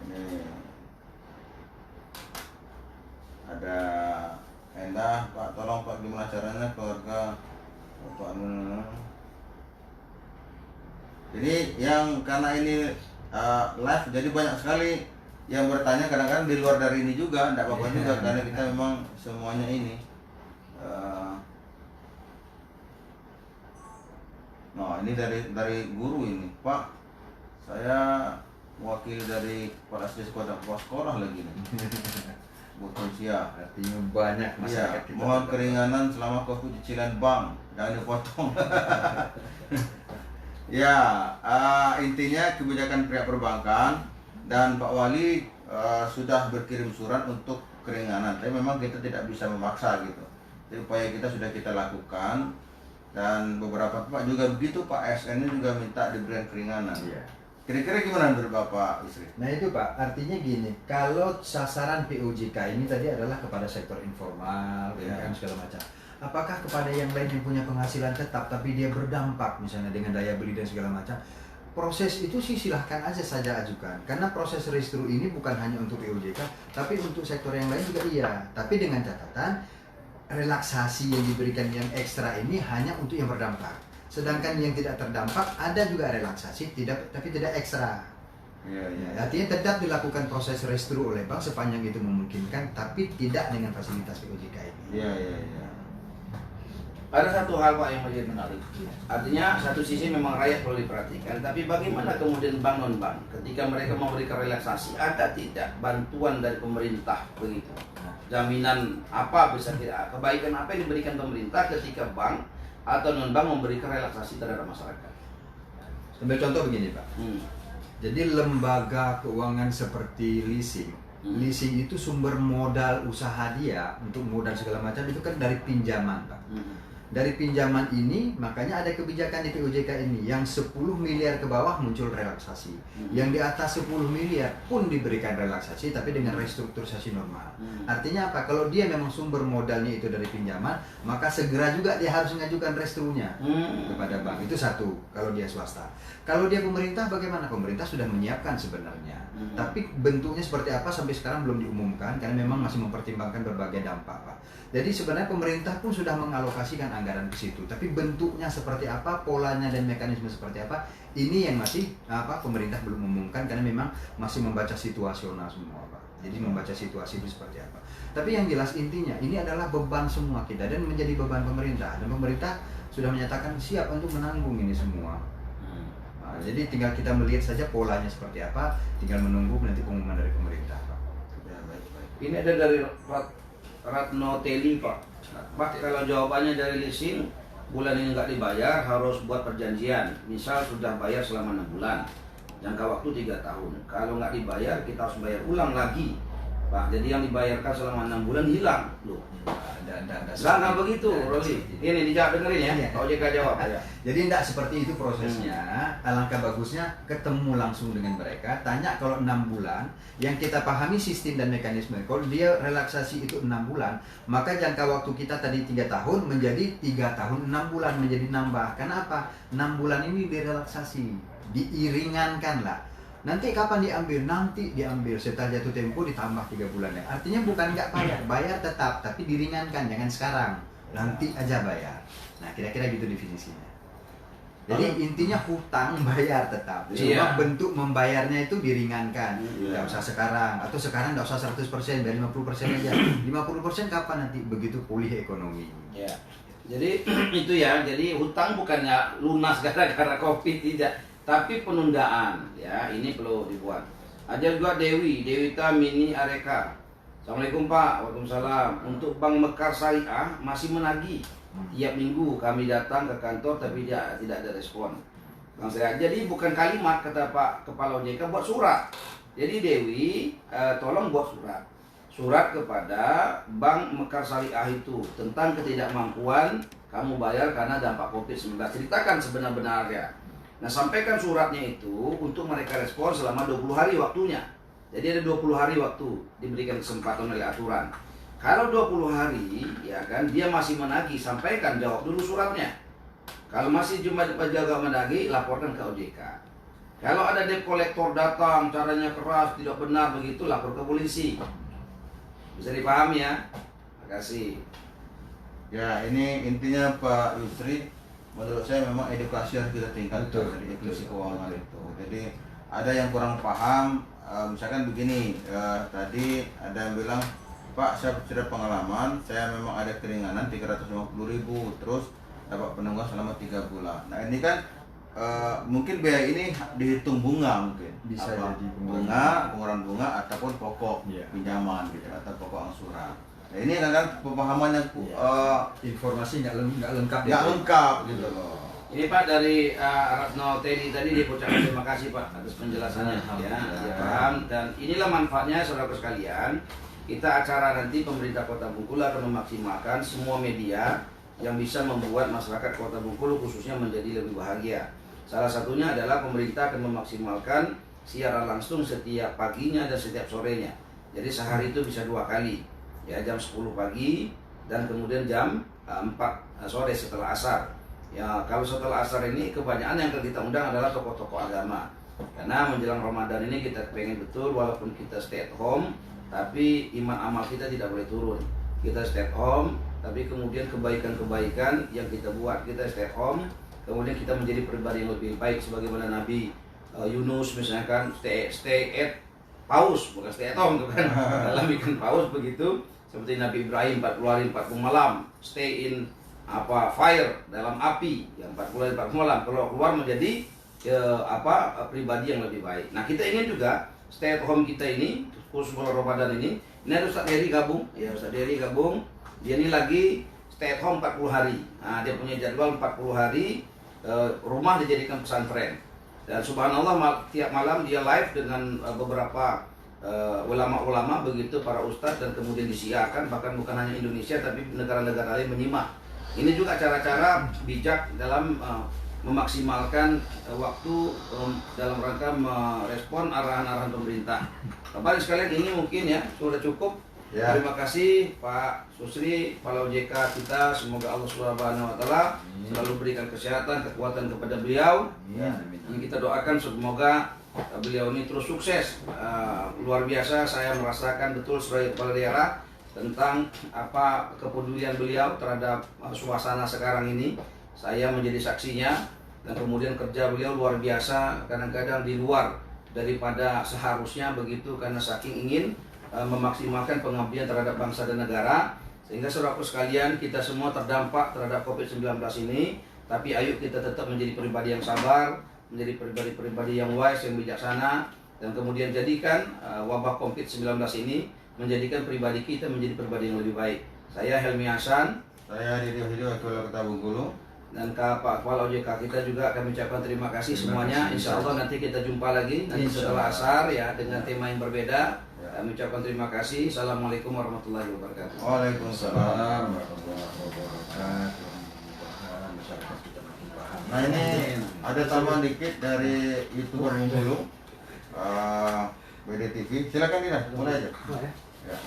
Ini ada Endah, Pak, tolong Pak, gimana caranya keluarga Jadi yang karena ini live, jadi banyak sekali yang bertanya, kadang-kadang di luar dari ini juga, tidak apa-apa juga, karena kita memang semuanya ini. Nah, ini dari guru ini, Pak. Saya wakil dari kepala sekolah lagi nih. Butuh siap. Artinya banyak Iya, masyarakat kita. mohon keringanan selama COVID cicilan bank, jangan dipotong. Ya, intinya kebijakan pihak perbankan dan Pak Wali sudah berkirim surat untuk keringanan. Tapi memang kita tidak bisa memaksa gitu. Jadi upaya kita sudah kita lakukan, dan beberapa tempat juga begitu, Pak ASN ini juga minta diberikan keringanan. Iya. Kira-kira gimana menurut Bapak Yusri? Nah itu Pak, artinya gini, kalau sasaran POJK ini tadi adalah kepada sektor informal, Ya. kan segala macam. Apakah kepada yang lain yang punya penghasilan tetap tapi dia berdampak misalnya dengan daya beli dan segala macam? Proses itu sih silahkan aja saja ajukan. Karena proses restru ini bukan hanya untuk POJK, tapi untuk sektor yang lain juga iya. Tapi dengan catatan relaksasi yang diberikan yang ekstra ini hanya untuk yang berdampak. Sedangkan yang tidak terdampak ada juga relaksasi, tapi tidak ekstra. Iya, iya. Artinya tetap dilakukan proses restru oleh bank sepanjang itu memungkinkan, tapi tidak dengan fasilitas POJK ini. Iya, iya, iya. Ada satu hal Pak yang menjadi menarik. Artinya satu sisi memang rakyat perlu diperhatikan, tapi bagaimana kemudian bank non bank ketika mereka memberikan relaksasi, ada tidak bantuan dari pemerintah begitu? Jaminan apa bisa tidak, kebaikan apa yang diberikan pemerintah ketika bank atau non bank memberikan relaksasi terhadap masyarakat? Ambil contoh begini Pak. Hmm. Jadi lembaga keuangan seperti leasing, leasing itu sumber modal usaha dia untuk modal segala macam itu kan dari pinjaman Pak. Dari pinjaman ini makanya ada kebijakan di POJK ini yang 10 miliar ke bawah muncul relaksasi. Yang di atas 10 miliar pun diberikan relaksasi tapi dengan restrukturisasi normal. Artinya apa? Kalau dia memang sumber modalnya itu dari pinjaman, maka segera juga dia harus mengajukan restrunya kepada bank. Itu satu kalau dia swasta. Kalau dia pemerintah bagaimana? Pemerintah sudah menyiapkan sebenarnya. Tapi bentuknya seperti apa sampai sekarang belum diumumkan karena memang masih mempertimbangkan berbagai dampak, Pak. Jadi sebenarnya pemerintah pun sudah mengalokasikan anggaran ke situ, tapi bentuknya seperti apa, polanya dan mekanisme seperti apa, ini yang masih pemerintah belum umumkan karena memang masih membaca situasional semua, Pak. Jadi membaca situasi itu seperti apa. Tapi yang jelas intinya ini adalah beban semua kita dan menjadi beban pemerintah, dan pemerintah sudah menyatakan siap untuk menanggung ini semua. Nah, jadi tinggal kita melihat saja polanya seperti apa, tinggal menunggu nanti pengumuman dari pemerintah, Pak. Ya, baik, baik. Ini ada dari Ratno Teli Pak. Pak, kalau jawabannya dari leasing bulan ini nggak dibayar harus buat perjanjian. Misal sudah bayar selama 6 bulan, jangka waktu 3 tahun. Kalau nggak dibayar kita harus bayar ulang lagi, Pak. Jadi yang dibayarkan selama 6 bulan hilang loh. Nggak begitu, Rosi. Ini dijawab, dengerin ya. Pak OJK jawab ya. Jadi tidak seperti itu prosesnya. Alangkah bagusnya ketemu langsung dengan mereka, tanya kalau 6 bulan, yang kita pahami sistem dan mekanisme. Kalau dia relaksasi itu 6 bulan, maka jangka waktu kita tadi 3 tahun menjadi 3 tahun 6 bulan menjadi nambah. Kenapa? 6 bulan ini direlaksasi, diiringankan lah. Nanti kapan diambil? Nanti diambil setelah jatuh tempo ditambah 3 bulan ya. Artinya bukan nggak bayar, bayar tetap, tapi diringankan, jangan sekarang. Nanti aja bayar. Nah kira-kira gitu definisinya. Jadi intinya hutang bayar tetap. Cuma bentuk membayarnya itu diringankan. Nggak usah sekarang, atau sekarang nggak usah 100%, dari 50% aja. 50% kapan nanti begitu pulih ekonomi. Ya. Jadi itu ya. Jadi hutang bukannya lunas gara-gara Covid, tidak. Tapi penundaan, ya ini perlu dibuat. Ada juga Dewita Mini Areka. Assalamualaikum Pak, waalaikumsalam. Untuk Bank Mekar Syariah masih menagih. Tiap minggu kami datang ke kantor tapi dia tidak ada respon. Bang Syariah. Jadi bukan kalimat kata Pak Kepala OJK, buat surat. Jadi Dewi, tolong buat surat. Surat kepada Bank Mekar Syariah itu tentang ketidakmampuan kamu bayar karena dampak COVID-19. Ceritakan sebenar-benarnya. Nah, sampaikan suratnya itu untuk mereka respon selama 20 hari waktunya. Jadi ada 20 hari waktu diberikan kesempatan oleh aturan. Kalau 20 hari, ya kan, dia masih menagih, sampaikan, jawab dulu suratnya. Kalau masih cuma jaga menagih, laporkan ke OJK. Kalau ada debt collector datang, caranya keras, tidak benar begitu, lapor ke polisi. Bisa dipahami ya? Terima kasih. Ya, ini intinya Pak Yusri, menurut saya memang edukasi harus kita tingkatkan Betul, dari inklusi betul, keuangan betul. itu. Jadi ada yang kurang paham, misalkan begini, tadi ada yang bilang, Pak, saya sudah pengalaman, saya memang ada keringanan 350.000, terus dapat penangguhan selama 3 bulan. Nah ini kan mungkin biaya ini dihitung bunga mungkin, Bisa apa, jadi pengurangan bunga ataupun pokok Iya. pinjaman gitu atau pokok angsuran. Nah ini kan pemahaman yang Informasi nggak lengkap. nggak lengkap gitu loh. Ini Pak dari Ratno Teddy tadi dia ucapkan terima kasih Pak atas penjelasannya ya, Alhamdulillah. dia paham dan inilah manfaatnya saudara sekalian. Kita acara nanti pemerintah Kota Bengkulu akan memaksimalkan semua media yang bisa membuat masyarakat Kota Bengkulu khususnya menjadi lebih bahagia. Salah satunya adalah pemerintah akan memaksimalkan siaran langsung setiap paginya dan setiap sorenya. Jadi sehari itu bisa 2 kali. Ya, jam 10 pagi dan kemudian jam 4 sore setelah asar. Ya, kalau setelah asar ini kebanyakan yang kita undang adalah tokoh-tokoh agama. Karena menjelang Ramadan ini kita pengen betul walaupun kita stay at home, tapi iman amal kita tidak boleh turun. Kita stay at home, tapi kemudian kebaikan-kebaikan yang kita buat, kita stay at home, kemudian kita menjadi pribadi yang lebih baik sebagaimana Nabi Yunus misalkan stay at paus, bukan stay at home kan. Dalam ikan paus begitu, seperti Nabi Ibrahim 40 hari 40 malam stay in fire, dalam api yang 40 hari 40 malam, kalau keluar menjadi pribadi yang lebih baik. Nah, kita ingin juga stay at home kita ini khusus bulan Ramadan ini ada Ustaz Dery gabung, ya Ustaz Dery gabung. Dia ini lagi stay at home 40 hari. Nah, dia punya jadwal 40 hari rumah dijadikan pesantren. Dan subhanallah tiap malam dia live dengan beberapa ulama-ulama begitu, para ustadz, dan kemudian disiarkan bahkan bukan hanya Indonesia tapi negara-negara lain menyimak. Ini juga cara-cara bijak dalam memaksimalkan waktu dalam rangka merespon arahan-arahan pemerintah. Bapak sekalian, ini mungkin ya sudah cukup. Ya. Terima kasih Pak Susri, Kepala OJK kita. Semoga Allah Subhanahu wa taala selalu berikan kesehatan, kekuatan kepada beliau. Ya. Ini kita doakan semoga beliau ini terus sukses. Luar biasa saya merasakan betul sebagai kepala daerah tentang kepedulian beliau terhadap suasana sekarang ini. Saya menjadi saksinya, dan kemudian kerja beliau luar biasa, kadang-kadang di luar daripada seharusnya begitu, karena saking ingin memaksimalkan pengabdian terhadap bangsa dan negara. Sehingga saudaraku sekalian, kita semua terdampak terhadap COVID-19 ini, tapi ayo kita tetap menjadi pribadi yang sabar, menjadi pribadi yang wise, yang bijaksana, dan kemudian jadikan wabah COVID-19 ini menjadikan pribadi kita menjadi pribadi yang lebih baik. Saya Helmi Hasan, Saya Didi Wahyudi, Wakil Wali Kota Bengkulu. dan Pak Kepala OJK kita juga akan mengucapkan terima kasih semuanya. Insya Allah nanti kita jumpa lagi nanti setelah asar ya dengan tema yang berbeda. Kami ucapkan terima kasih. Assalamualaikum warahmatullahi wabarakatuh. Waalaikumsalam. Warahmatullahi wabarakatuh. Mudah-mudahan masyarakat kita makin paham. Nah ini ada tambahan dikit dari YouTuber Bengkulu, BDTV. Silakan Dina, mulai aja. Ya.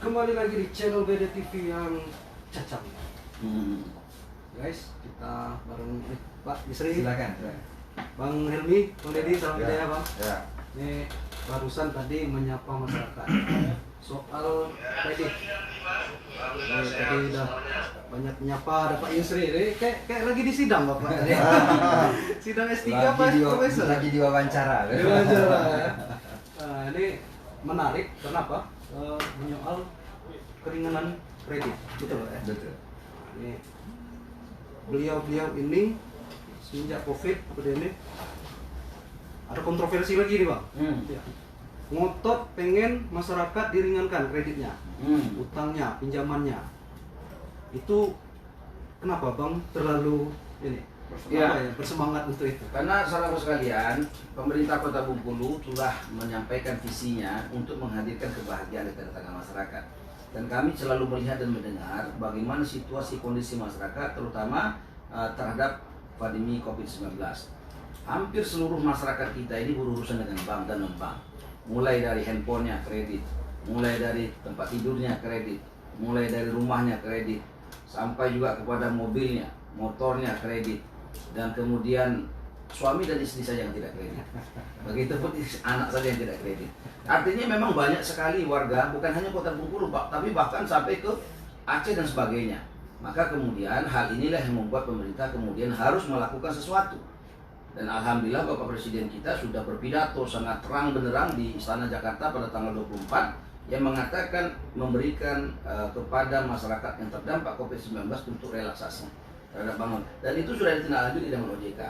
Kembali lagi di channel BDTV yang cacat. Guys, kita bareng Pak Yusri, Silakan. Bang Helmi, Bang Deddy, salam hidayah Bang. Ya. Ini barusan tadi menyapa masyarakat soal kredit. Tadi udah banyak menyapa, ada Pak Yusri. Ini kayak lagi di sidang Bapak. Sidang S3 apa Profesor? Lagi diwawancara. Diwawancara. Nah, ini menarik, kenapa? Menyoal keringanan kredit, betul Pak ya? Betul. Ini beliau ini semenjak COVID ini ada kontroversi lagi nih Bang. Ya. Ngotot pengen masyarakat diringankan kreditnya, utangnya, pinjamannya. Itu kenapa Bang terlalu ini bersemangat untuk itu? Karena saudara sekalian, pemerintah Kota Bengkulu telah menyampaikan visinya untuk menghadirkan kebahagiaan di tengah-tengah masyarakat. Dan kami selalu melihat dan mendengar bagaimana situasi kondisi masyarakat, terutama terhadap pandemi COVID-19. Hampir seluruh masyarakat kita ini berurusan dengan bank dan non-bank. Mulai dari handphonenya kredit, mulai dari tempat tidurnya kredit, mulai dari rumahnya kredit, sampai juga kepada mobilnya, motornya kredit, dan kemudian suami dan istri saja yang tidak kredit. Begitupun anak saja yang tidak kredit. Artinya memang banyak sekali warga, bukan hanya Kota Bengkulu, Pak, tapi bahkan sampai ke Aceh dan sebagainya. Maka kemudian hal inilah yang membuat pemerintah kemudian harus melakukan sesuatu. Dan alhamdulillah Bapak Presiden kita sudah berpidato sangat terang benderang di Istana Jakarta pada tanggal 24 yang mengatakan memberikan kepada masyarakat yang terdampak COVID-19 untuk relaksasi terhadap bangun. Dan itu sudah ditindaklanjuti dengan OJK.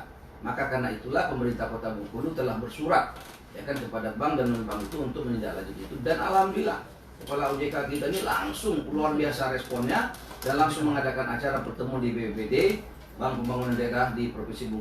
Maka karena itulah pemerintah Kota Bengkulu telah bersurat ya kan kepada bank dan non-bank itu untuk menindaklanjuti itu. Dan alhamdulillah Kepala OJK kita ini langsung luar biasa responnya dan langsung mengadakan acara pertemuan di BPBD Bank Pembangunan Daerah di Provinsi Bengkulu